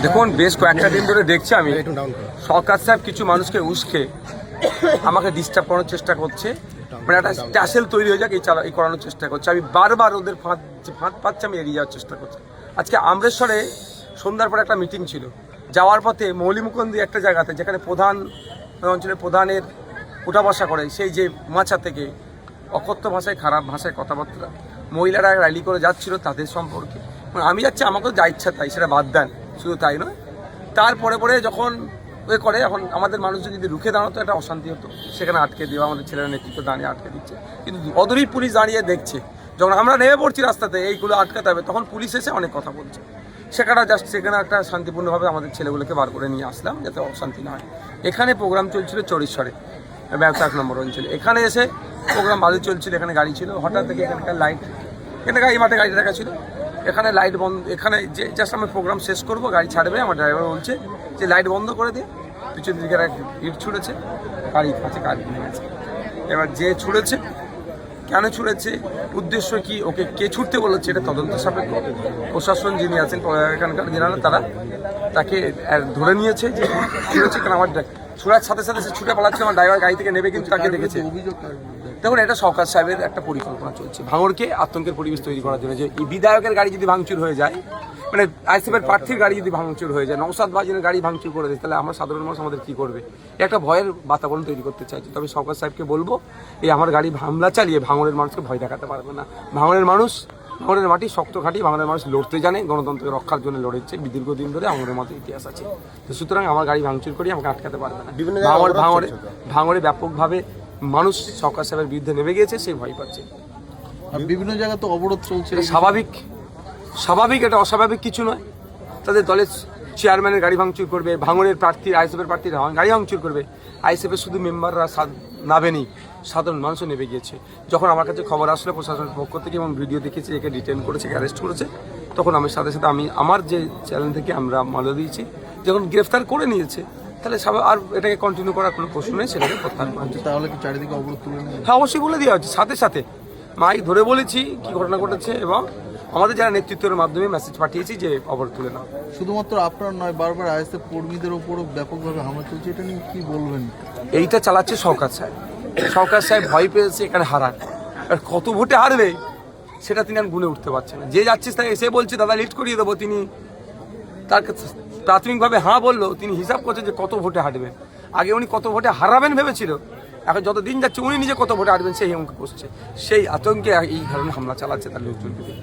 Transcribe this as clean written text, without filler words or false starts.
দেখুন, বেশ কয়েকটা দিন ধরে দেখছি আমি সরকার সাহেব কিছু মানুষকে উস্কে আমাকে ডিস্টার্ব করানোর চেষ্টা করছে, মানে একটা ট্যাসেল তৈরি হয়ে যাক এই করানোর চেষ্টা করছে। আমি বারবার ওদের ফাঁদ পাচ্ছে, আমি এড়িয়ে যাওয়ার চেষ্টা করছি। আজকে আমরেশ্বরে সন্ধ্যার পরে একটা মিটিং ছিল, যাওয়ার পথে মৌলিমুকুন্দি একটা জায়গাতে যেখানে প্রধান অঞ্চলের প্রধানের উঠা বসা করে, সেই যে মাচা থেকে অকথ্য ভাষায় খারাপ ভাষায় কথাবার্তা, মহিলারা র্যালি করে যাচ্ছিল তাদের সম্পর্কে। আমি যাচ্ছি, আমাকেও যা ইচ্ছা তাই, সেটা বাদ দেন। শুধু তাই নয়, তারপরে যখন করে, এখন আমাদের মানুষজন যদি রুখে দাঁড়াতো একটা অশান্তি হতো, সেখানে আটকে দেওয়া, আমাদের ছেলেরা নেতৃত্ব দাঁড়িয়ে আটকে দিচ্ছে। কিন্তু অদূরই পুলিশ দাঁড়িয়ে দেখছে, যখন আমরা নেমে পড়ছি রাস্তাতে এইগুলো আটকাতে হবে, তখন পুলিশ এসে অনেক কথা বলছে। সেখানে একটা শান্তিপূর্ণভাবে আমাদের ছেলেগুলোকে বার করে নিয়ে আসলাম, যাতে অশান্তি না হয়। এখানে প্রোগ্রাম চলছিল চরিশ্বরে, ব্যবসা 1 নম্বর অঞ্চলে। এখানে এসে প্রোগ্রাম ভালো চলছিল, এখানে গাড়ি ছিল, হঠাৎ থেকে এখানকার লাইট, এই মাঠে গাড়ি রাখা ছিল, এখানে লাইট বন্ধ। এখানে যে জাস্ট আমি প্রোগ্রাম শেষ করবো, গাড়ি ছাড়বে, আমার ড্রাইভার বলছে যে লাইট বন্ধ করে দিয়ে, পিছন দিকে ইট ছুঁড়েছে, গাড়ি কাছে গাড়ি ভেঙে গেছে। এবার যে ছুঁড়েছে, কেন ছুঁড়েছে, উদ্দেশ্য কি, ওকে কে ছুটতে বলেছে, এটা তদন্ত সাপেক্ষ। প্রশাসন যিনি আছেন এখানকার জেনারেল, তারা তাকে ধরে নিয়েছে যে ছুঁড়েছে। কারণ আমার ছুঁড়ার সাথে সাথে সে ছুটে পালাচ্ছে, আমার ড্রাইভার গাড়ি থেকে নেবে, কিন্তু তাকে দেখেছে। দেখুন, এটা সরকার সাহেবের একটা পরিকল্পনা চলছে, ভাঙড়কে আতঙ্কের পরিবেশ তৈরি করার জন্য। যে এই বিধায়কের গাড়ি যদি ভাঙচুর হয়ে যায়, মানে আইসিএফের প্রার্থীর গাড়ি যদি ভাঙচুর হয়ে যায়, নওশাদ বাজিনের গাড়ি ভাঙচুর করে দেয়, তাহলে আমরা সাধারণ মানুষ আমাদের কী করবে? একটা ভয়ের বাতাবরণ তৈরি করতে চাইছে। তবে সরকার সাহেবকে বলবো, এই আমার গাড়ি হামলা চালিয়ে ভাঙড়ের মানুষকে ভয় দেখাতে পারবে না। ভাঙড়ের মাটি শক্ত ঘাঁটি, ভাঙড়ের মানুষ লড়তে জানে, গণতন্ত্রকে রক্ষার জন্য লড়েছে দীর্ঘদিন ধরে, ভাঙড়ের মতো ইতিহাস আছে। তো সুতরাং আমার গাড়ি ভাঙচুর করি আমাকে আটকাতে পারবে না। ভাঙড়ে ব্যাপকভাবে মানুষ সরকার সাহেবের বিরুদ্ধে নেমে গিয়েছে, সেই ভয় পাচ্ছে। বিভিন্ন জায়গায় তো অবরোধ চলছে, স্বাভাবিক, এটা অস্বাভাবিক কিছু নয়। তাদের দলের চেয়ারম্যানের গাড়ি ভাঙচুর করবে, ভাঙড়ের প্রার্থী আইএসএফের প্রার্থীর গাড়ি ভাঙচুর করবে। আইএসএফের শুধু মেম্বাররা নাবেনি, সাধারণ মানুষও নেমে গিয়েছে। যখন আমার কাছে খবর আসলো প্রশাসনের পক্ষ থেকে এবং ভিডিও দেখেছি, একে ডিটেন করেছে, অ্যারেস্ট করেছে, তখন আমি সাথে আমি আমার যে চ্যানেল থেকে আমরা মালা দিয়েছি, যখন গ্রেফতার করে নিয়েছে, তাহলে আর এটাকে কন্টিনিউ করার কোনো প্রশ্ন নেই, সেটাকে প্রত্যাহার করা হচ্ছে। তাহলে কি চারিদিকে অবরোধ তুলে নেবে? হ্যাঁ, অবশ্যই বলে দেওয়া হচ্ছে। সাথে মাইক ধরে বলেছি কি ঘটনা ঘটেছে, এবং আমাদের যারা নেতৃত্বের মাধ্যমে মেসেজ পাঠিয়েছি যে অবরোধ তুলে নাও। শুধুমাত্র আপনার নয়, বারবার আইএসএফ কর্মীদের উপরও ব্যাপকভাবে হামলা চলছে, এটা নিয়ে কি বলবেন? এইটা চালাচ্ছে সরকার সাহেব ভয় পেয়েছে এখানে হারার। আর কত ভোটে হারবে সেটা তিনি আর গুনে উঠতে পারছেন না। যে যাচ্ছিস তাই এসে বলছে দাদা লিড করিয়ে দেবো, তিনি তার প্রাথমিকভাবে হ্যাঁ বললো, তিনি হিসাব করছেন যে কত ভোটে হারবেন। আগে উনি কত ভোটে হারাবেন ভেবেছিল, এখন যত দিন যাচ্ছে উনি নিজে কত ভোটে হারবেন সেই অঙ্ক করছে। সেই আতঙ্কে এই ধরনের হামলা চালাচ্ছে তার লোকজনকে দিয়ে।